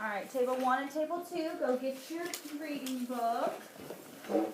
right, table 1 and table 2, go get your reading book. Come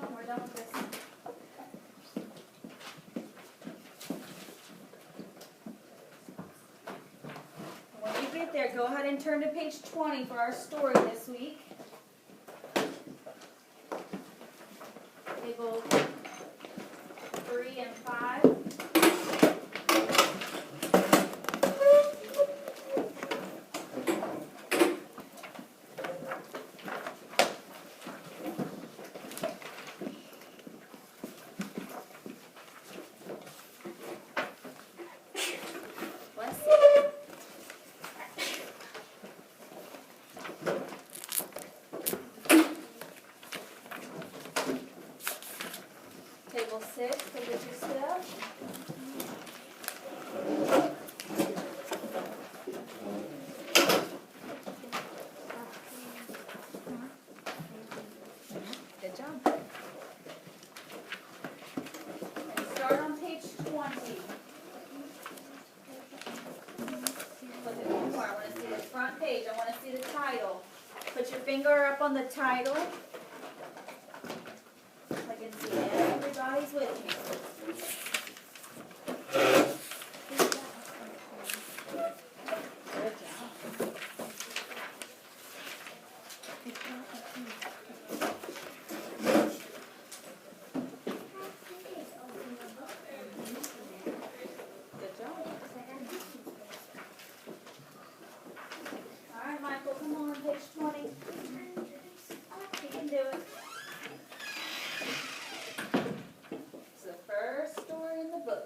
on, we're done with this. When you get there, go ahead and turn to page 20 for our story this week. Table 3 and 5. Bless you. Table 6, go get your stuff. Good job. And start on page 20. Flip it more. I want to see the front page. I want to see the title. Put your finger up on the title. I can see everybody's with me. Good job. Good job. All right, Michael, come on, page 20. You can do it. It's the first story in the book.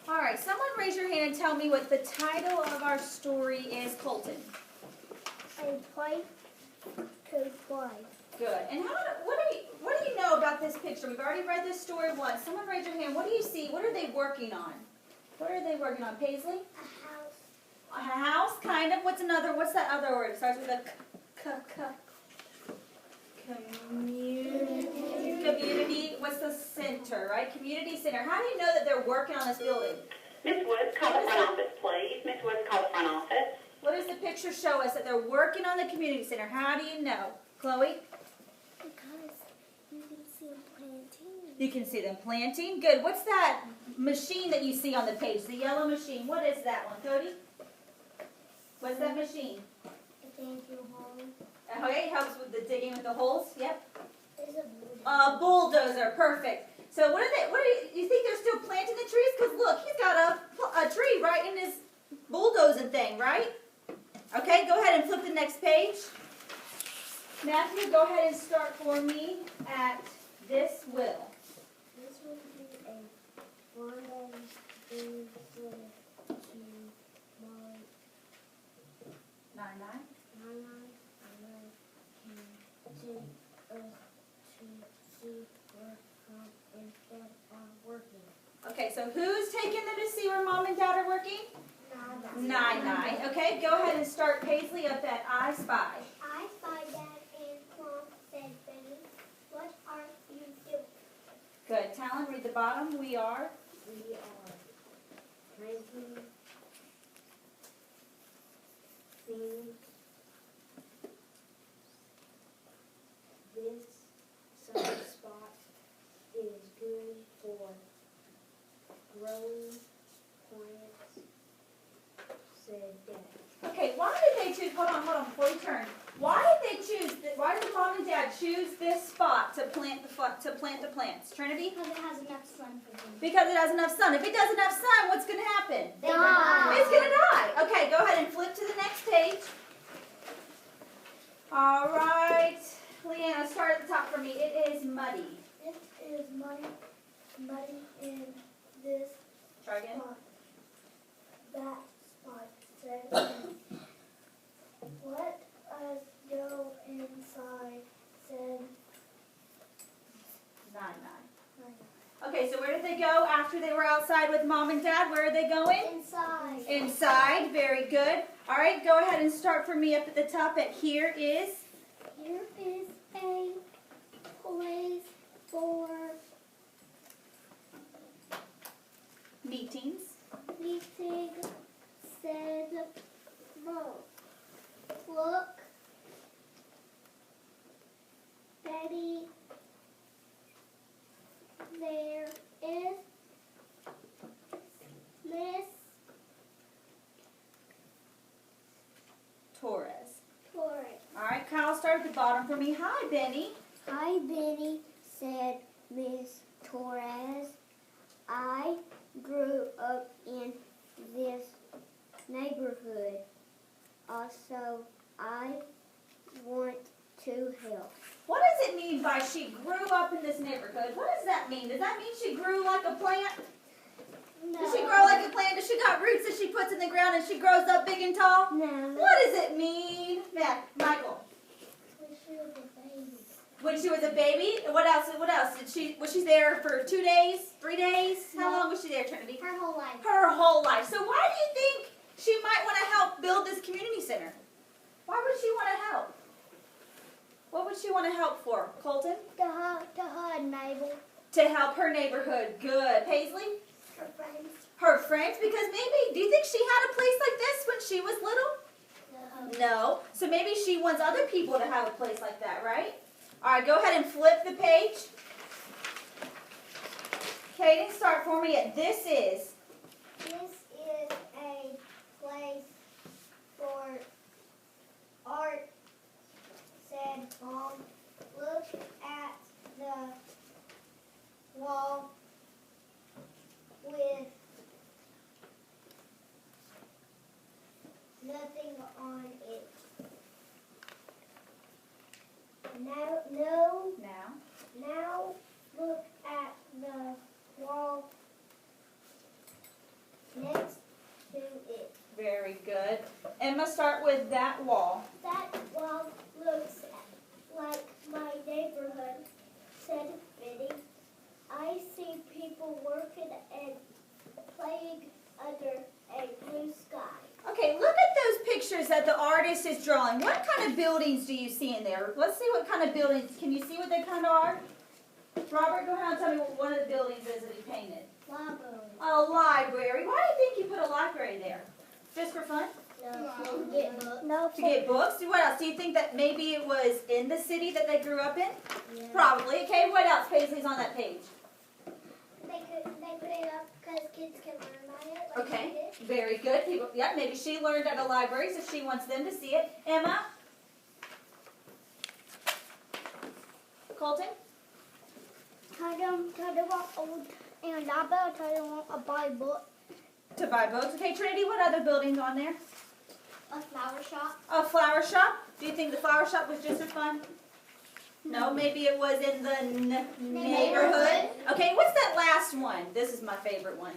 All right, someone raise your hand and tell me what the title of our story is, Colton. A play to play. Good. And what do you know about this picture? We've already read this story once. Someone raise your hand. What do you see? What are they working on? What are they working on, Paisley? A house. A house, kind of. What's that other word? It starts with a community. What's the center, right? Community center. How do you know that they're working on this building? Miss Woods, call the front office, please. Miss Woods, call the front office. What does the picture show us that they're working on the community center? How do you know? Chloe? Because you can see them planting. You can see them planting. Good. What's that machine that you see on the page? The yellow machine. What is that one, Cody? What's that machine? A thank you home. Okay, it helps with the digging with the holes. Yep. There's a Bulldozer. Perfect. So what do you think they're still planting the trees? Because look, he's got a tree right in his bulldozing thing, right? Okay, go ahead and flip the next page. Matthew, go ahead and start for me at this will. This would be a one to my 9-9. to see where mom and dad are working. Okay, so who's taking them to see where mom and dad are working? 9-9. Okay, go ahead and start Paisley up at I Spy. I spy Dad and Mom, said Benny. What are you doing? Good. Talon, read the bottom. We are. We are planting seeds. This sunny spot is good for growing plants, said Dad. Okay, why did they choose, hold on, before you turn. Why did mom and dad choose this spot to plant the plants? Trinity? Because it has enough sun for them. Because it has enough sun. If it doesn't have sun, what's going to happen? They die. It's going to die. Okay, go ahead and flip to the next page. All right. Leanna, start at the top for me. It is muddy. It is muddy in this Try again. spot. That spot said, let us go inside, said 9-9. Okay, so where did they go after they were outside with mom and dad? Where are they going? inside. Inside. Very good. All right, go ahead and start for me up at the top at here is. Here is a play the bottom for me. Hi, Benny. Hi, Benny, said Miss Torres. I grew up in this neighborhood. Also, I want to help. What does it mean by she grew up in this neighborhood? What does that mean? Does that mean she grew like a plant? Does she grow like a plant? Does she got roots that she puts in the ground and she grows up big and tall? No. What does it mean? Michael. When she was a baby. When she was a baby? What else? What else? Was she there for 2 days? 3 days? How long was she there, Trinity? Her whole life. Her whole life. So why do you think she might want to help build this community center? Why would she want to help? What would she want to help for, Colton? To her neighbor. To help her neighborhood. Good. Paisley? Her friends. Her friends? Because maybe, do you think she had a place like this when she was little? No. So maybe she wants other people to have a place like that, right? All right, go ahead and flip the page. Kaden, start for me at this is. This is a place for art, said Mom. Look at the wall with nothing on it. Now look at the wall next to it. Very good. Emma, start with that wall. That wall looks like my neighborhood, said Betty. I see people working and playing under a blue sky. Okay, look at those pictures that the artist is drawing. What kind of buildings do you see in there? Let's see what kind of buildings. Can you see what they kind of are? Robert, go ahead and tell me what one of the buildings is that he painted. Library. A library. Why do you think you put a library there? Just for fun? No. Get books. No. To get books? What else? Do you think that maybe it was in the city that they grew up in? Yeah. Probably. Okay, what else? Paisley's on that page. They put it up because kids can learn about it. Like Okay, I did. very good. People, yeah, maybe she learned at a library, so she wants them to see it. Emma? Colton? Tell them what old and I better tell them what a Bible. To buy books. Okay, Trinity, what other buildings on there? A flower shop. A flower shop? Do you think the flower shop was just for fun? No, maybe it was in the neighborhood. Okay, what's that last one? This is my favorite one.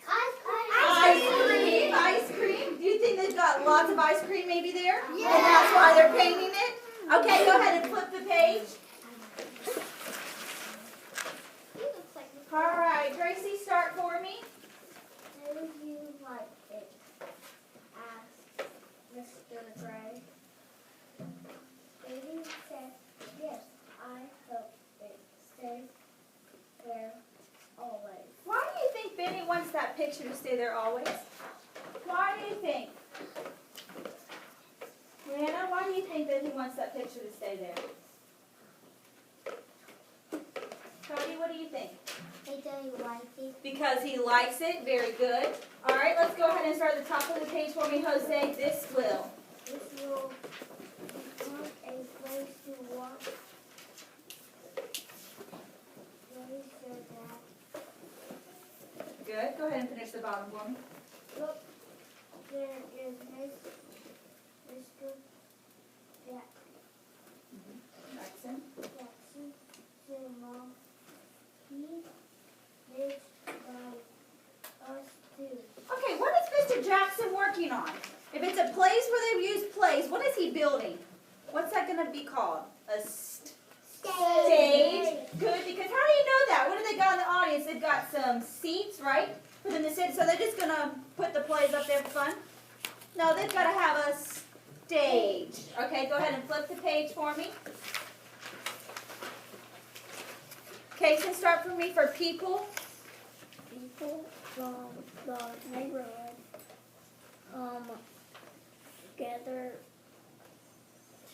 Ice cream. Ice cream. Do you think they've got lots of ice cream maybe there? Yeah. And that's why they're painting it? Okay, go ahead and flip the page. All right, Tracy, start for me. Do you like it? Asked Mr. Gray. Baby said, yes, I hope it stays there always. Why do you think Benny wants that picture to stay there always? Why do you think? Rihanna, why do you think that he wants that picture to stay there? Cody, what do you think? They don't like it. Because he likes it. Very good. All right, let's go ahead and start at the top of the page for me, Jose. This will. This will become a place to walk. Very good, Dad. Good. Go ahead and finish the bottom for me. Look, there is Mr. Jackson. Jackson, said Mom. He lives by us too. Okay, what is Mr. Jackson working on? If it's a place where they use plays, what is he building? What's that going to be called? A stage. Good, because how do you know that? What do they got in the audience? They've got some seats, right? For them to sit. So they're just going to put the plays up there for fun? No, they've got to have a stage. Okay, go ahead and flip the page for me. Okay, so start for me for people. People from the neighborhood gather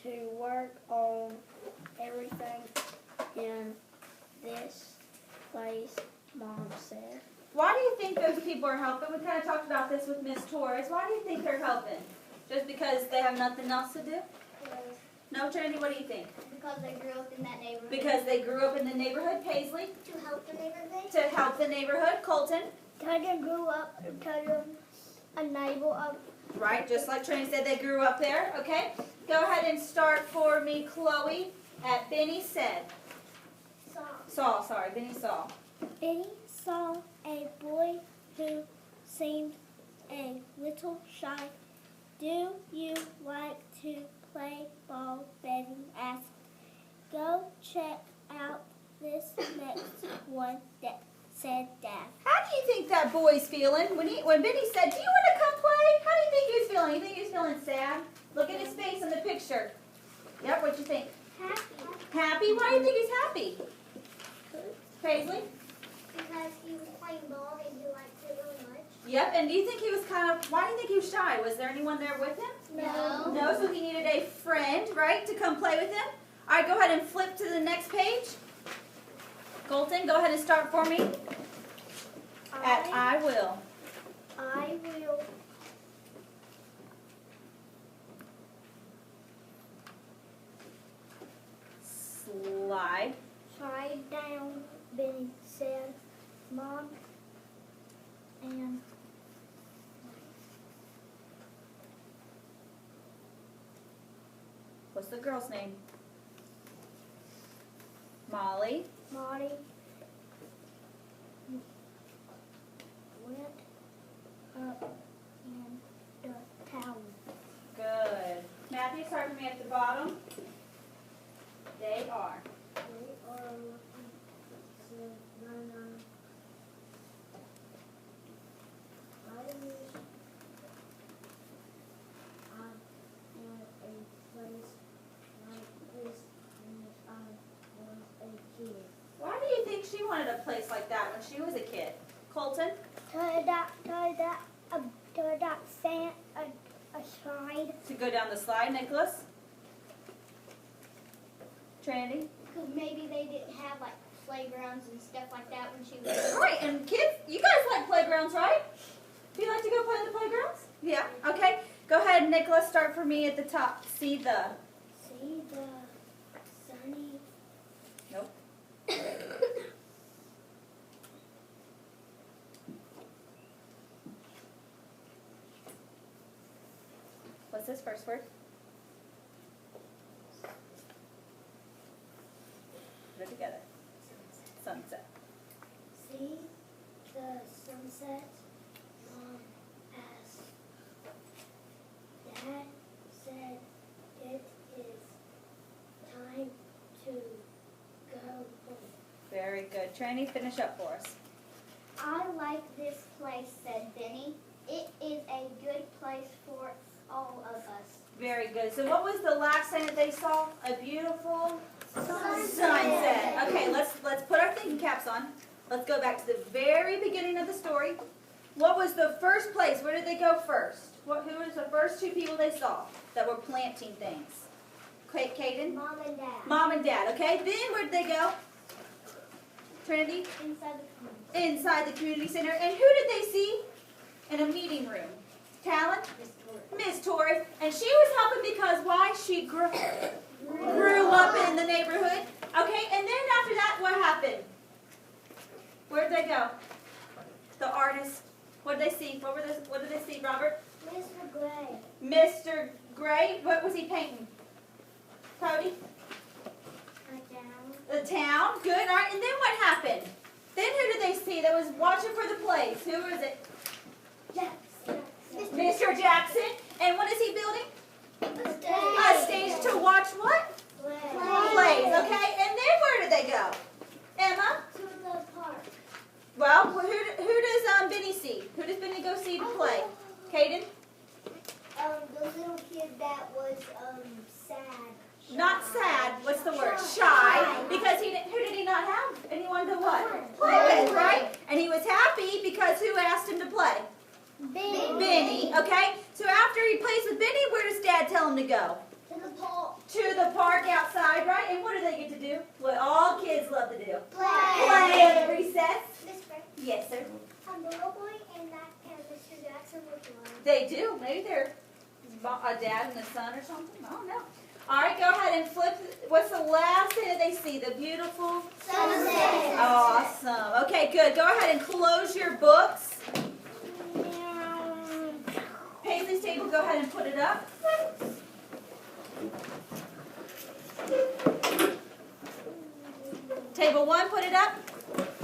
to work on everything in this place, Mom said. Why do you think those people are helping? We kind of talked about this with Miss Torres. Why do you think they're helping? Just because they have nothing else to do? No, Trinity, what do you think? Because they grew up in that neighborhood. Because they grew up in the neighborhood, Paisley, To help the neighborhood. to help the neighborhood, Colton. They grew up because of a neighbor of. Right, just like Trinity said, they grew up there, okay? Go ahead and start for me, Chloe, at Benny said. Benny saw. Benny saw a boy who seemed a little shy. Do you like to play ball? Benny asked. Go check out this next one, said Dad. How do you think that boy's feeling? When Benny said, do you want to come play? How do you think he was feeling? You think he was feeling sad? Look at his face in the picture. Yep, what you think? Happy. Happy? Why do you think he's happy? Paisley? Because he was playing ball and he liked it really much. Yep, and do you think he was why do you think he was shy? Was there anyone there with him? No. No, so he needed a friend, right, to come play with him? All right, go ahead and flip to the next page. Colton, go ahead and start for me at I will. I will. Slide. Slide down, Benny said. Mom and What's the girl's name? Molly. Marty went up in the tower. Good. Matthew, start for me at the bottom. They are. They are looking to Nana. I wish I had a place like this when I was a kid. Why do you think she wanted a place like that when she was a kid? Colton? To that sand, a slide. To go down the slide, Nicholas? Trinity? Because maybe they didn't have like playgrounds and stuff like that when she was. Right, and kids, you guys like playgrounds, right? Do you like to go play in the playgrounds? Yeah, okay. Go ahead, Nicholas, start for me at the top. See the. See the sunny. Nope. What's this first word? Put it together. Sunset. See the sunset. Mom asked. Dad said it is time to go home. Very good. Trinity, finish up for us. I like this place, said Benny. It is a good place for all of us. Very good. So what was the last thing that they saw? A beautiful Sunset. sunset. Okay, let's put our thinking caps on. Let's go back to the very beginning of the story. What was the first place? Where did they go first? Who was the first two people they saw that were planting things? Caden? Mom and Dad. Mom and Dad. Okay, then where did they go? Trinity? Inside the community. Inside the community center. And who did they see in a meeting room? Talon? Miss Torres. And she was helping because why? She grew up in the neighborhood. Okay, and then after that, what happened? Where did they go? The artist. What did they see? What did they see, Robert? Mr. Gray. Mr. Gray. What was he painting? Cody? The town. Good. All right. And then what happened? Then who did they see that was watching for the plays? Who was it? Jackson. Mr. Jackson. And what is he building? A stage to watch what? Plays. Okay. And then where did they go? Emma? To the park. Well, who does Benny see? Who does Benny go see to play? Caden? The little kid that was sad. Not sad. What's the word? Shy. Because who did he not have anyone to what? Play with, right? And he was happy because who asked him to play? Benny. Okay? So after he plays with Benny, where does Dad tell him to go? To the park. To the park outside, right? And what do they get to do? What all kids love to do. Play. Play at recess. Miss Gray. Yes, sir. The little boy and Mr. Jackson look alike. They do. Maybe they're a dad and a son or something. I don't know. All right, go ahead and flip. What's the last thing that they see? The beautiful Sunset. Awesome. Okay, good. Go ahead and close your books. Paisley's table, go ahead and put it up. Table 1, put it up.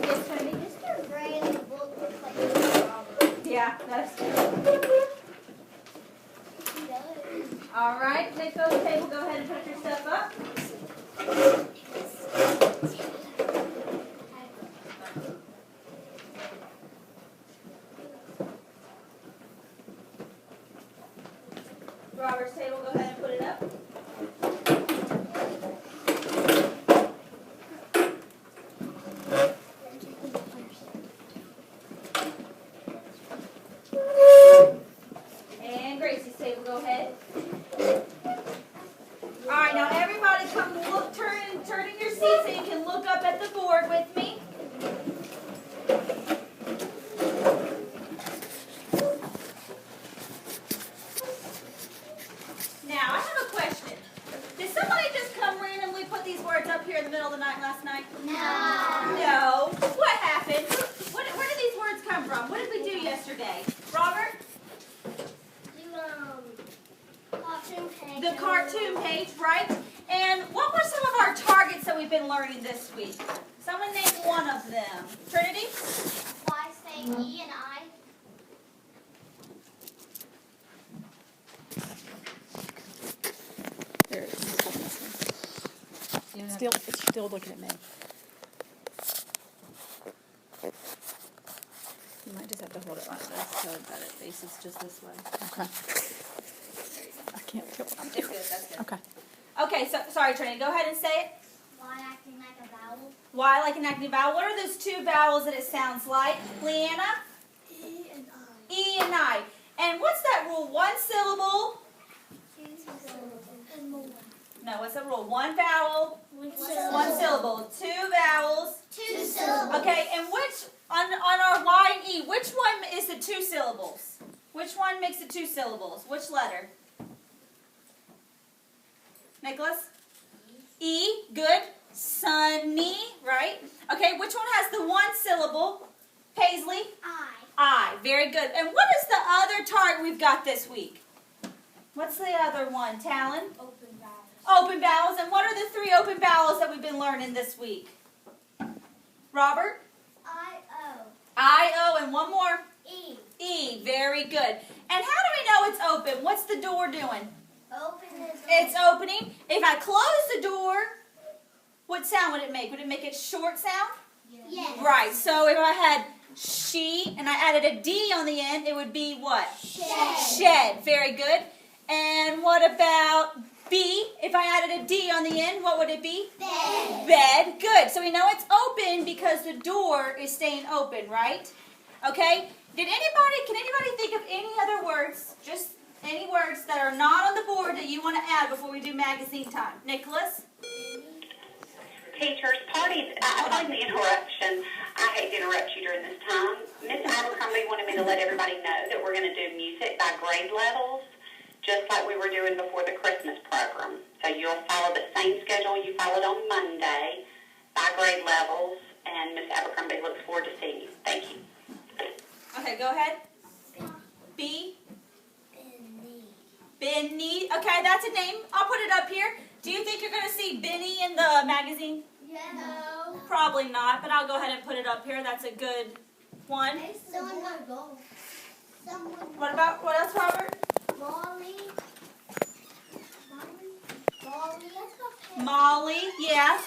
Yes, Tony. Mr. Brand's book looks like a robber. Yeah, that's good. He does. All right, Nico's table, go ahead and put your stuff up. Robert's table, go ahead and put it up. And Gracie's table, go ahead. All right, now everybody come look, turn in your seats so you can look up at the board with me. Now, I have a question. Did somebody just come randomly put these words up here in the middle of the night last night? No. No. What happened? Where did these words come from? What did we do yesterday? Robert? Cartoon page. The cartoon page, right? And what were some of our targets that we've been learning this week? Someone name one of them. Trinity? Why say E and I? There it is. It's still looking at me. You might just have to hold it like this so that it faces just this way. Okay. I can't feel what I'm That's doing. good, that's good. Okay. Okay, so sorry, Trinity. Go ahead and say it. Why acting like a vowel? Why like an active vowel? What are those two vowels that it sounds like? Leanna? E and I. E and I. And what's that rule? One syllable? And more. No, what's that rule? One vowel, One one syllable. Two vowels. Two syllables. Okay, and which, on our Y and E, which one is the two syllables? Which one makes it two syllables? Which letter? Nicholas? E, good. Sunny, right? Okay, which one has the one syllable? Paisley? I, very good. And what is the other target we've got this week? What's the other one, Talon? Open vowels. Open vowels. And what are the three open vowels that we've been learning this week? Robert? I-O. I-O, and one more. E. E, very good. And how do we know it's open? What's the door doing? Open is It's opening. If I close the door, what sound would it make? Would it make a short sound? Yes. Right. So if I had she and I added a D on the end, it would be what? Shed. Shed. Very good. And what about B? If I added a D on the end, what would it be? Bed. Bed. Good. So we know it's open because the door is staying open, right? Okay. Can anybody think of any other words, just any words that are not on the board that you want to add before we do magazine time? Nicholas? Teachers, parties, avoid the interruption. I hate to interrupt you during this time. Miss Abercrombie wanted me to let everybody know that we're going to do music by grade levels, just like we were doing before the Christmas program. So you'll follow the same schedule you followed on Monday by grade levels, and Miss Abercrombie looks forward to seeing you. Thank you. Okay, go ahead. B. Benny. Okay, that's a name. I'll put it up here. Do you think you're going to see Benny in the magazine? No. Probably not, but I'll go ahead and put it up here. That's a good one. Someone got gold. What else, Robert? Molly. Molly. Molly, yes.